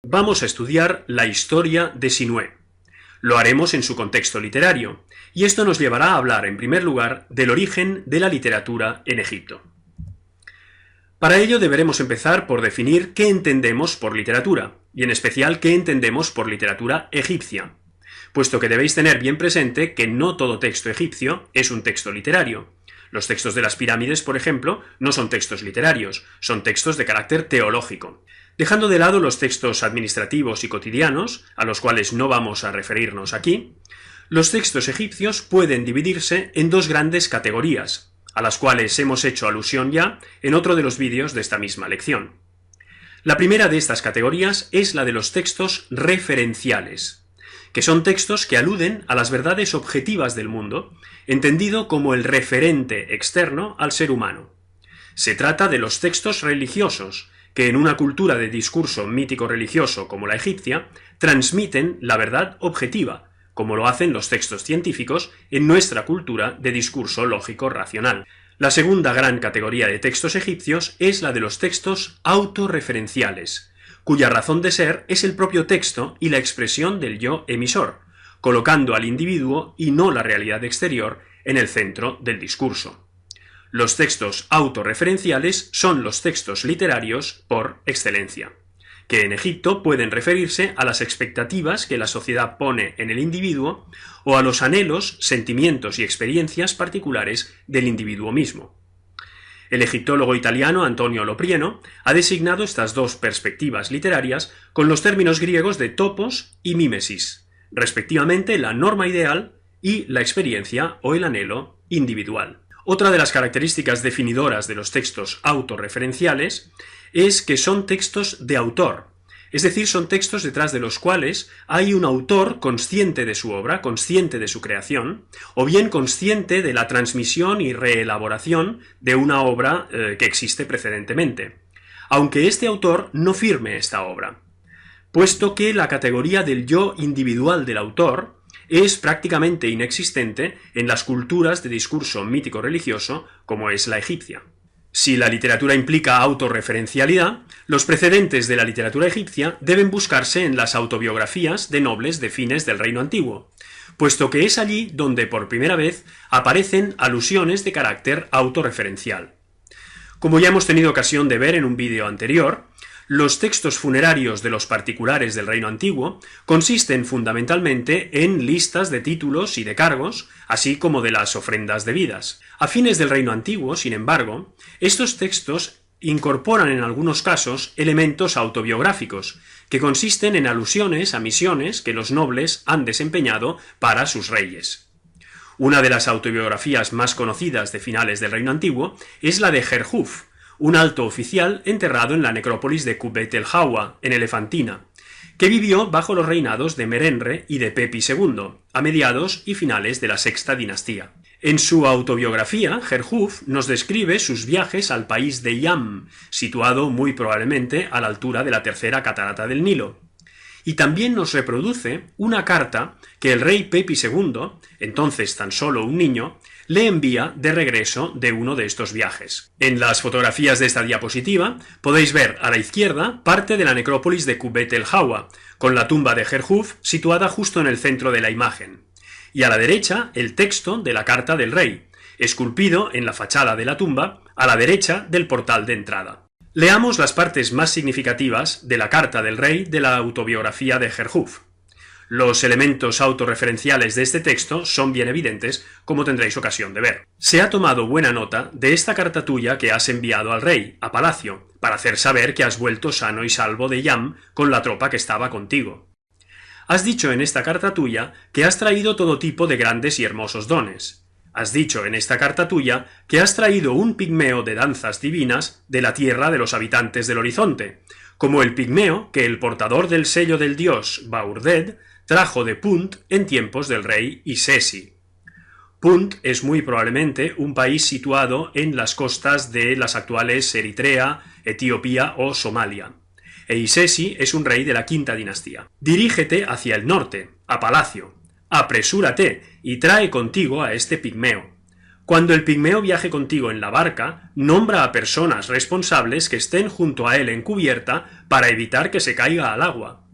Vamos a estudiar la historia de Sinué. Lo haremos en su contexto literario, y esto nos llevará a hablar, en primer lugar, del origen de la literatura en Egipto. Para ello deberemos empezar por definir qué entendemos por literatura, y en especial qué entendemos por literatura egipcia, puesto que debéis tener bien presente que no todo texto egipcio es un texto literario. Los textos de las pirámides, por ejemplo, no son textos literarios, son textos de carácter teológico. Dejando de lado los textos administrativos y cotidianos, a los cuales no vamos a referirnos aquí, los textos egipcios pueden dividirse en dos grandes categorías, a las cuales hemos hecho alusión ya en otro de los vídeos de esta misma lección. La primera de estas categorías es la de los textos referenciales, que son textos que aluden a las verdades objetivas del mundo, entendido como el referente externo al ser humano. Se trata de los textos religiosos, que en una cultura de discurso mítico-religioso como la egipcia, transmiten la verdad objetiva, como lo hacen los textos científicos en nuestra cultura de discurso lógico-racional. La segunda gran categoría de textos egipcios es la de los textos autorreferenciales, cuya razón de ser es el propio texto y la expresión del yo emisor, colocando al individuo y no la realidad exterior en el centro del discurso. Los textos autorreferenciales son los textos literarios por excelencia, que en Egipto pueden referirse a las expectativas que la sociedad pone en el individuo o a los anhelos, sentimientos y experiencias particulares del individuo mismo. El egiptólogo italiano Antonio Loprieno ha designado estas dos perspectivas literarias con los términos griegos de topos y mímesis, respectivamente la norma ideal y la experiencia o el anhelo individual. Otra de las características definidoras de los textos autorreferenciales es que son textos de autor, es decir, son textos detrás de los cuales hay un autor consciente de su obra, consciente de su creación, o bien consciente de la transmisión y reelaboración de una obra que existe precedentemente, aunque este autor no firme esta obra, puesto que la categoría del yo individual del autor es prácticamente inexistente en las culturas de discurso mítico-religioso como es la egipcia. Si la literatura implica autorreferencialidad, los precedentes de la literatura egipcia deben buscarse en las autobiografías de nobles de fines del Reino Antiguo, puesto que es allí donde por primera vez aparecen alusiones de carácter autorreferencial. Como ya hemos tenido ocasión de ver en un vídeo anterior, los textos funerarios de los particulares del Reino Antiguo consisten fundamentalmente en listas de títulos y de cargos, así como de las ofrendas debidas. A fines del Reino Antiguo, sin embargo, estos textos incorporan en algunos casos elementos autobiográficos, que consisten en alusiones a misiones que los nobles han desempeñado para sus reyes. Una de las autobiografías más conocidas de finales del Reino Antiguo es la de Jerhuf, un alto oficial enterrado en la necrópolis de Kubet el Hawa, en Elefantina, que vivió bajo los reinados de Merenre y de Pepi II, a mediados y finales de la sexta dinastía. En su autobiografía, Jerhuf nos describe sus viajes al país de Yam, situado muy probablemente a la altura de la tercera catarata del Nilo, y también nos reproduce una carta que el rey Pepi II, entonces tan solo un niño, le envía de regreso de uno de estos viajes. En las fotografías de esta diapositiva podéis ver a la izquierda parte de la necrópolis de Kubet el Hawa, con la tumba de Jerhuf situada justo en el centro de la imagen, y a la derecha el texto de la carta del rey, esculpido en la fachada de la tumba a la derecha del portal de entrada. Leamos las partes más significativas de la carta del rey de la autobiografía de Jerhuf. Los elementos autorreferenciales de este texto son bien evidentes, como tendréis ocasión de ver. Se ha tomado buena nota de esta carta tuya que has enviado al rey, a palacio, para hacer saber que has vuelto sano y salvo de Yam con la tropa que estaba contigo. Has dicho en esta carta tuya que has traído todo tipo de grandes y hermosos dones. Has dicho en esta carta tuya que has traído un pigmeo de danzas divinas de la tierra de los habitantes del horizonte, como el pigmeo que el portador del sello del dios Baurded trajo de Punt en tiempos del rey Isesi. Punt es muy probablemente un país situado en las costas de las actuales Eritrea, Etiopía o Somalia, e Isesi es un rey de la quinta dinastía. Dirígete hacia el norte, a palacio, apresúrate y trae contigo a este pigmeo. Cuando el pigmeo viaje contigo en la barca, nombra a personas responsables que estén junto a él en cubierta para evitar que se caiga al agua.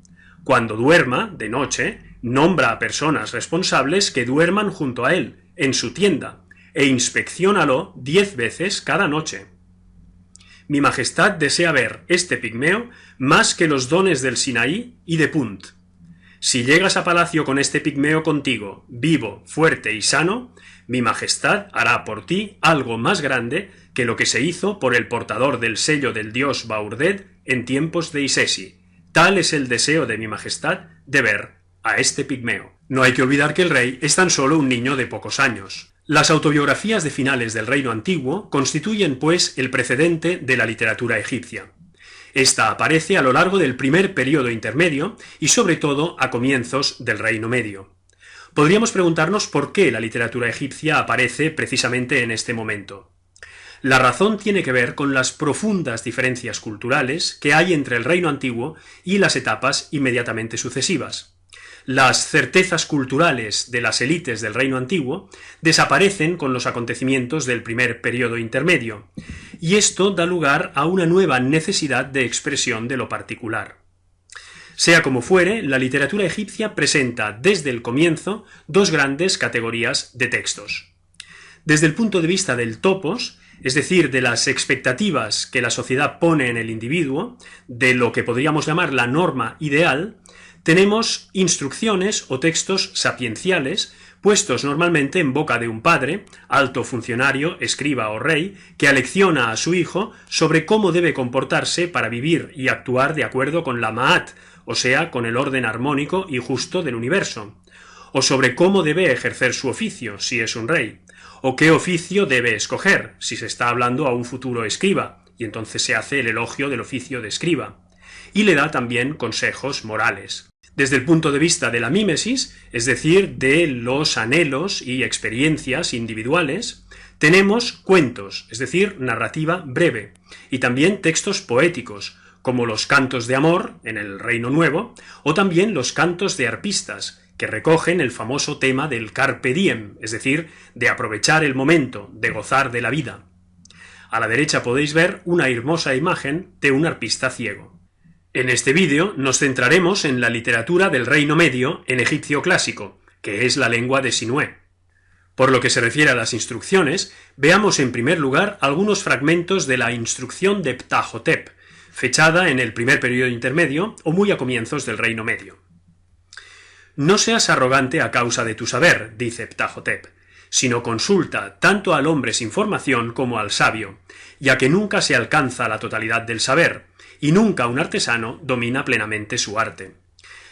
Cuando duerma, de noche, nombra a personas responsables que duerman junto a él, en su tienda, e inspecciónalo 10 veces cada noche. Mi Majestad desea ver este pigmeo más que los dones del Sinaí y de Punt. Si llegas a palacio con este pigmeo contigo, vivo, fuerte y sano, mi Majestad hará por ti algo más grande que lo que se hizo por el portador del sello del dios Baurded en tiempos de Isesi. Tal es el deseo de mi Majestad de ver a este pigmeo. No hay que olvidar que el rey es tan solo un niño de pocos años. Las autobiografías de finales del reino antiguo constituyen, pues, el precedente de la literatura egipcia. Esta aparece a lo largo del primer período intermedio y, sobre todo, a comienzos del Reino Medio. Podríamos preguntarnos por qué la literatura egipcia aparece precisamente en este momento. La razón tiene que ver con las profundas diferencias culturales que hay entre el Reino Antiguo y las etapas inmediatamente sucesivas. Las certezas culturales de las élites del Reino Antiguo desaparecen con los acontecimientos del primer período intermedio, y esto da lugar a una nueva necesidad de expresión de lo particular. Sea como fuere, la literatura egipcia presenta desde el comienzo dos grandes categorías de textos. Desde el punto de vista del topos, es decir, de las expectativas que la sociedad pone en el individuo, de lo que podríamos llamar la norma ideal, tenemos instrucciones o textos sapienciales puestos normalmente en boca de un padre, alto funcionario, escriba o rey, que alecciona a su hijo sobre cómo debe comportarse para vivir y actuar de acuerdo con la Ma'at, o sea, con el orden armónico y justo del universo, o sobre cómo debe ejercer su oficio, si es un rey, o qué oficio debe escoger, si se está hablando a un futuro escriba, y entonces se hace el elogio del oficio de escriba, y le da también consejos morales. Desde el punto de vista de la mímesis, es decir, de los anhelos y experiencias individuales, tenemos cuentos, es decir, narrativa breve, y también textos poéticos, como los cantos de amor en el Reino Nuevo, o también los cantos de arpistas, que recogen el famoso tema del carpe diem, es decir, de aprovechar el momento, de gozar de la vida. A la derecha podéis ver una hermosa imagen de un arpista ciego. En este vídeo nos centraremos en la literatura del Reino Medio en egipcio clásico, que es la lengua de Sinué. Por lo que se refiere a las instrucciones, veamos en primer lugar algunos fragmentos de la instrucción de Ptahhotep, fechada en el primer período intermedio o muy a comienzos del Reino Medio. No seas arrogante a causa de tu saber, dice Ptahhotep, sino consulta tanto al hombre sin formación como al sabio, ya que nunca se alcanza la totalidad del saber, y nunca un artesano domina plenamente su arte.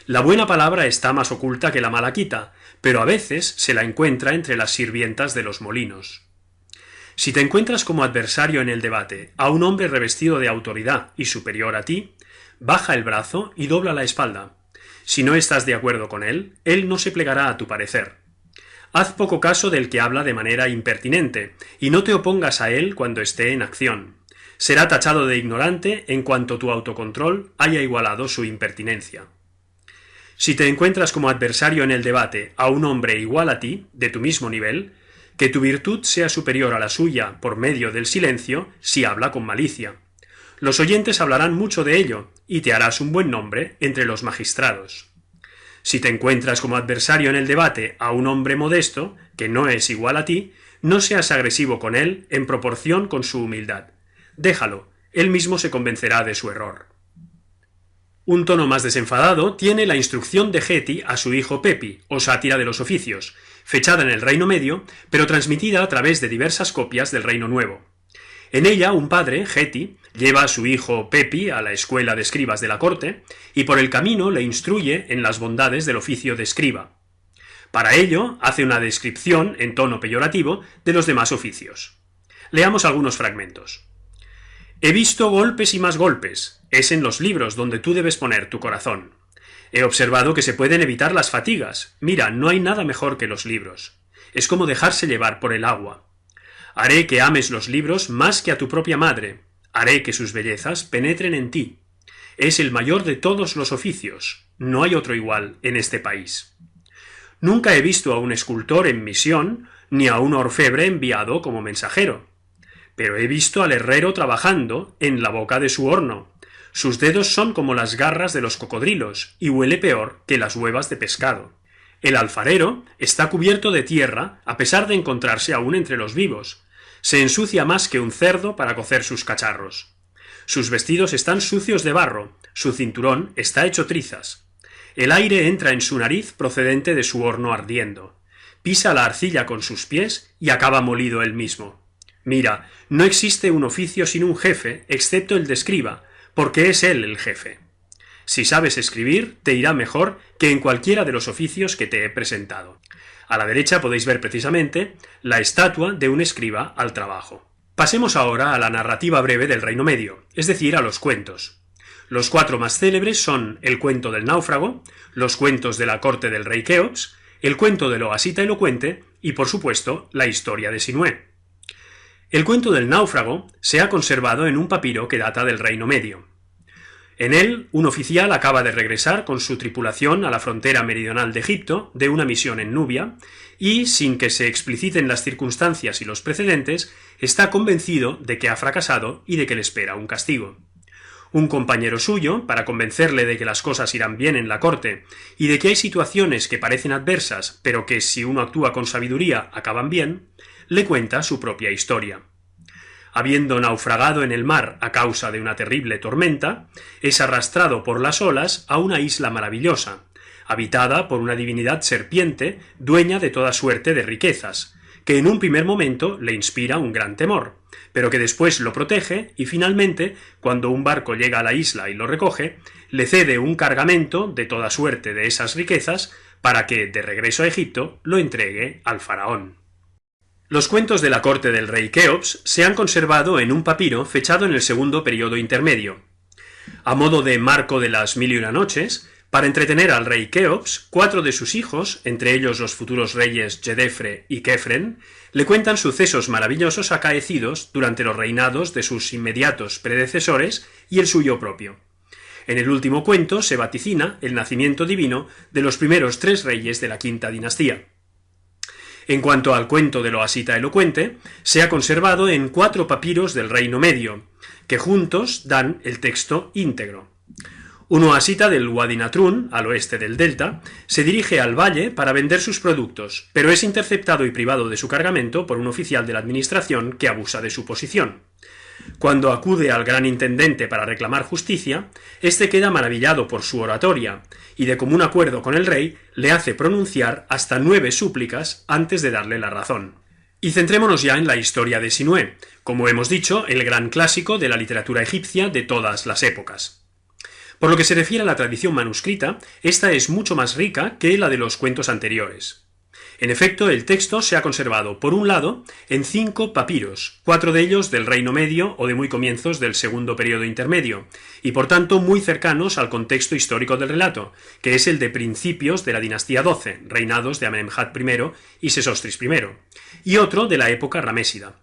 La buena palabra está más oculta que la malaquita, pero a veces se la encuentra entre las sirvientas de los molinos. Si te encuentras como adversario en el debate a un hombre revestido de autoridad y superior a ti, baja el brazo y dobla la espalda. Si no estás de acuerdo con él no se plegará a tu parecer. Haz poco caso del que habla de manera impertinente, y no te opongas a él cuando esté en acción. Será tachado de ignorante en cuanto tu autocontrol haya igualado su impertinencia. Si te encuentras como adversario en el debate a un hombre igual a ti, de tu mismo nivel, que tu virtud sea superior a la suya por medio del silencio si habla con malicia. Los oyentes hablarán mucho de ello, y te harás un buen nombre entre los magistrados. Si te encuentras como adversario en el debate a un hombre modesto, que no es igual a ti, no seas agresivo con él en proporción con su humildad. Déjalo, él mismo se convencerá de su error. Un tono más desenfadado tiene la instrucción de Geti a su hijo Pepi, o sátira de los oficios, fechada en el Reino Medio, pero transmitida a través de diversas copias del Reino Nuevo. En ella, un padre, Geti, lleva a su hijo Pepi a la escuela de escribas de la corte, y por el camino le instruye en las bondades del oficio de escriba. Para ello, hace una descripción, en tono peyorativo, de los demás oficios. Leamos algunos fragmentos. He visto golpes y más golpes. Es en los libros donde tú debes poner tu corazón. He observado que se pueden evitar las fatigas. Mira, no hay nada mejor que los libros. Es como dejarse llevar por el agua. Haré que ames los libros más que a tu propia madre. Haré que sus bellezas penetren en ti. Es el mayor de todos los oficios. No hay otro igual en este país. Nunca he visto a un escultor en misión, ni a un orfebre enviado como mensajero. Pero he visto al herrero trabajando en la boca de su horno. Sus dedos son como las garras de los cocodrilos, y huele peor que las huevas de pescado. El alfarero está cubierto de tierra, a pesar de encontrarse aún entre los vivos. Se ensucia más que un cerdo para cocer sus cacharros. Sus vestidos están sucios de barro, su cinturón está hecho trizas. El aire entra en su nariz procedente de su horno ardiendo. Pisa la arcilla con sus pies y acaba molido él mismo. Mira, no existe un oficio sin un jefe, excepto el de escriba, porque es él el jefe. Si sabes escribir, te irá mejor que en cualquiera de los oficios que te he presentado. A la derecha podéis ver precisamente la estatua de un escriba al trabajo. Pasemos ahora a la narrativa breve del Reino Medio, es decir, a los cuentos. Los 4 más célebres son el cuento del náufrago, los cuentos de la corte del rey Keops, el cuento del oasita elocuente y, por supuesto, la historia de Sinué. El cuento del náufrago se ha conservado en un papiro que data del Reino Medio. En él, un oficial acaba de regresar con su tripulación a la frontera meridional de Egipto de una misión en Nubia y, sin que se expliciten las circunstancias y los precedentes, está convencido de que ha fracasado y de que le espera un castigo. Un compañero suyo, para convencerle de que las cosas irán bien en la corte y de que hay situaciones que parecen adversas, pero que si uno actúa con sabiduría acaban bien, le cuenta su propia historia. Habiendo naufragado en el mar a causa de una terrible tormenta, es arrastrado por las olas a una isla maravillosa, habitada por una divinidad serpiente, dueña de toda suerte de riquezas, que en un primer momento le inspira un gran temor, pero que después lo protege y finalmente, cuando un barco llega a la isla y lo recoge, le cede un cargamento de toda suerte de esas riquezas para que, de regreso a Egipto, lo entregue al faraón. Los cuentos de la corte del rey Keops se han conservado en un papiro fechado en el segundo periodo intermedio. A modo de marco de las 1001 noches, para entretener al rey Keops, 4 de sus hijos, entre ellos los futuros reyes Jedefre y Kefren, le cuentan sucesos maravillosos acaecidos durante los reinados de sus inmediatos predecesores y el suyo propio. En el último cuento se vaticina el nacimiento divino de los primeros 3 reyes de la quinta dinastía. En cuanto al cuento del oasita elocuente, se ha conservado en 4 papiros del Reino Medio, que juntos dan el texto íntegro. Un oasita del Wadi Natrun, al oeste del delta, se dirige al valle para vender sus productos, pero es interceptado y privado de su cargamento por un oficial de la administración que abusa de su posición. Cuando acude al gran intendente para reclamar justicia, éste queda maravillado por su oratoria, y de común acuerdo con el rey le hace pronunciar hasta 9 súplicas antes de darle la razón. Y centrémonos ya en la historia de Sinué, como hemos dicho, el gran clásico de la literatura egipcia de todas las épocas. Por lo que se refiere a la tradición manuscrita, esta es mucho más rica que la de los cuentos anteriores. En efecto, el texto se ha conservado, por un lado, en 5 papiros, 4 de ellos del Reino Medio o de muy comienzos del segundo periodo intermedio, y por tanto muy cercanos al contexto histórico del relato, que es el de principios de la dinastía 12, reinados de Amenemhat I y Sesostris I, y otro de la época ramésida.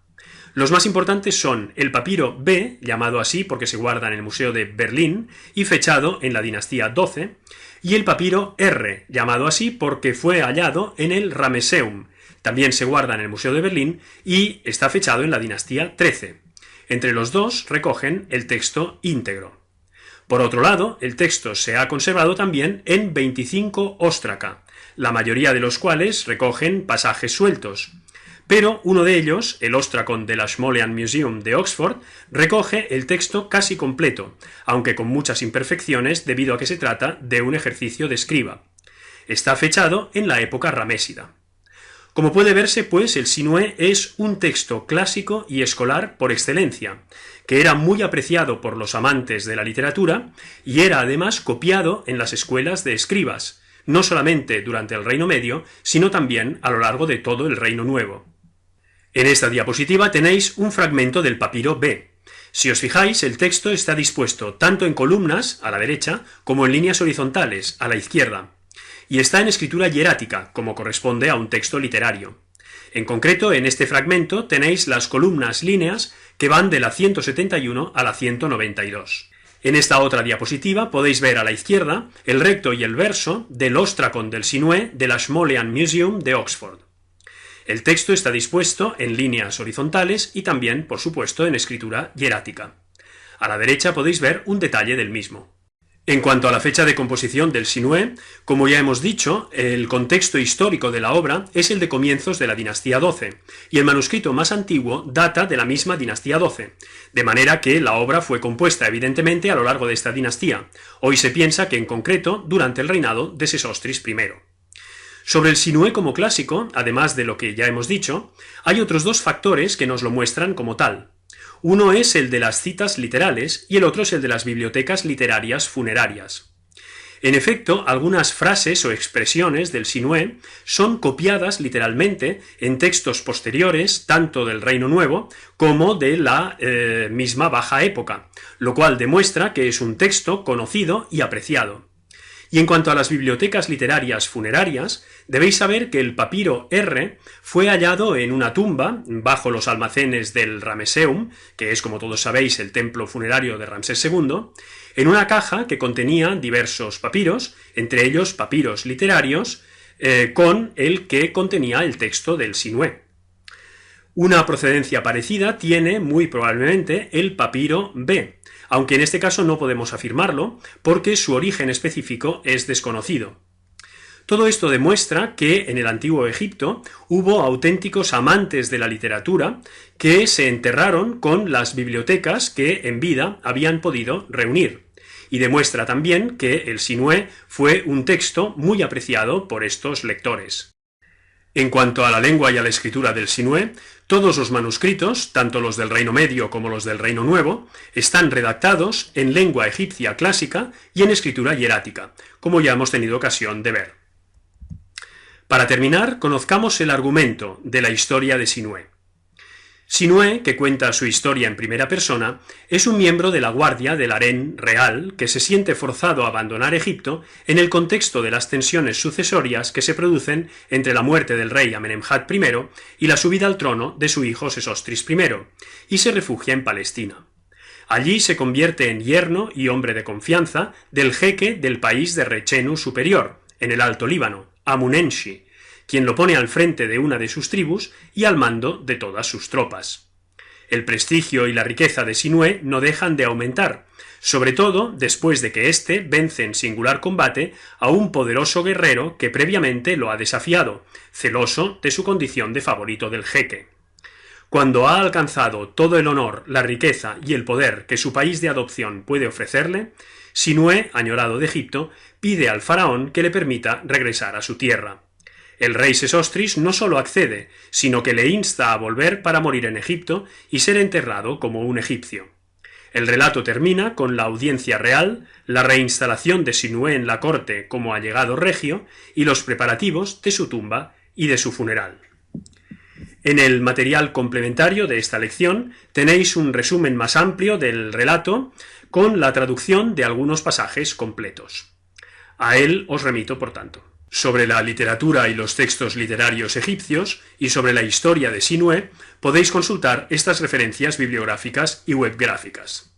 Los más importantes son el papiro B, llamado así porque se guarda en el Museo de Berlín y fechado en la dinastía 12, y el papiro R, llamado así porque fue hallado en el Rameseum, también se guarda en el Museo de Berlín y está fechado en la dinastía 13. Entre los dos recogen el texto íntegro. Por otro lado, el texto se ha conservado también en 25 óstraca, la mayoría de los cuales recogen pasajes sueltos. Pero uno de ellos, el Ostracon del Ashmolean Museum de Oxford, recoge el texto casi completo, aunque con muchas imperfecciones debido a que se trata de un ejercicio de escriba. Está fechado en la época ramésida. Como puede verse, pues, el Sinué es un texto clásico y escolar por excelencia, que era muy apreciado por los amantes de la literatura y era además copiado en las escuelas de escribas, no solamente durante el Reino Medio, sino también a lo largo de todo el Reino Nuevo. En esta diapositiva tenéis un fragmento del papiro B. Si os fijáis, el texto está dispuesto tanto en columnas, a la derecha, como en líneas horizontales, a la izquierda, y está en escritura hierática, como corresponde a un texto literario. En concreto, en este fragmento tenéis las columnas líneas que van de la 171 a la 192. En esta otra diapositiva podéis ver a la izquierda el recto y el verso del Ostracon del Sinué del Ashmolean Museum de Oxford. El texto está dispuesto en líneas horizontales y también, por supuesto, en escritura hierática. A la derecha podéis ver un detalle del mismo. En cuanto a la fecha de composición del Sinué, como ya hemos dicho, el contexto histórico de la obra es el de comienzos de la dinastía XII, y el manuscrito más antiguo data de la misma dinastía XII, de manera que la obra fue compuesta evidentemente a lo largo de esta dinastía. Hoy se piensa que en concreto durante el reinado de Sesostris I. Sobre el Sinué como clásico, además de lo que ya hemos dicho, hay otros dos factores que nos lo muestran como tal. Uno es el de las citas literales y el otro es el de las bibliotecas literarias funerarias. En efecto, algunas frases o expresiones del Sinué son copiadas literalmente en textos posteriores tanto del Reino Nuevo como de la misma Baja Época, lo cual demuestra que es un texto conocido y apreciado. Y en cuanto a las bibliotecas literarias funerarias, debéis saber que el papiro R fue hallado en una tumba bajo los almacenes del Ramesseum, que es, como todos sabéis, el templo funerario de Ramsés II, en una caja que contenía diversos papiros, entre ellos papiros literarios, con el que contenía el texto del Sinué. Una procedencia parecida tiene muy probablemente el papiro B, aunque en este caso no podemos afirmarlo, porque su origen específico es desconocido. Todo esto demuestra que en el antiguo Egipto hubo auténticos amantes de la literatura que se enterraron con las bibliotecas que en vida habían podido reunir, y demuestra también que el Sinué fue un texto muy apreciado por estos lectores. En cuanto a la lengua y a la escritura del Sinué, todos los manuscritos, tanto los del Reino Medio como los del Reino Nuevo, están redactados en lengua egipcia clásica y en escritura hierática, como ya hemos tenido ocasión de ver. Para terminar, conozcamos el argumento de la historia de Sinué. Sinué, que cuenta su historia en primera persona, es un miembro de la guardia del harén real que se siente forzado a abandonar Egipto en el contexto de las tensiones sucesorias que se producen entre la muerte del rey Amenemhat I y la subida al trono de su hijo Sesostris I, y se refugia en Palestina. Allí se convierte en yerno y hombre de confianza del jeque del país de Rechenu Superior, en el Alto Líbano, Amunenshi, quien lo pone al frente de una de sus tribus y al mando de todas sus tropas. El prestigio y la riqueza de Sinué no dejan de aumentar, sobre todo después de que éste vence en singular combate a un poderoso guerrero que previamente lo ha desafiado, celoso de su condición de favorito del jeque. Cuando ha alcanzado todo el honor, la riqueza y el poder que su país de adopción puede ofrecerle, Sinué, añorado de Egipto, pide al faraón que le permita regresar a su tierra. El rey Sesostris no solo accede, sino que le insta a volver para morir en Egipto y ser enterrado como un egipcio. El relato termina con la audiencia real, la reinstalación de Sinué en la corte como allegado regio y los preparativos de su tumba y de su funeral. En el material complementario de esta lección tenéis un resumen más amplio del relato con la traducción de algunos pasajes completos. A él os remito, por tanto. Sobre la literatura y los textos literarios egipcios y sobre la historia de Sinué podéis consultar estas referencias bibliográficas y webgráficas.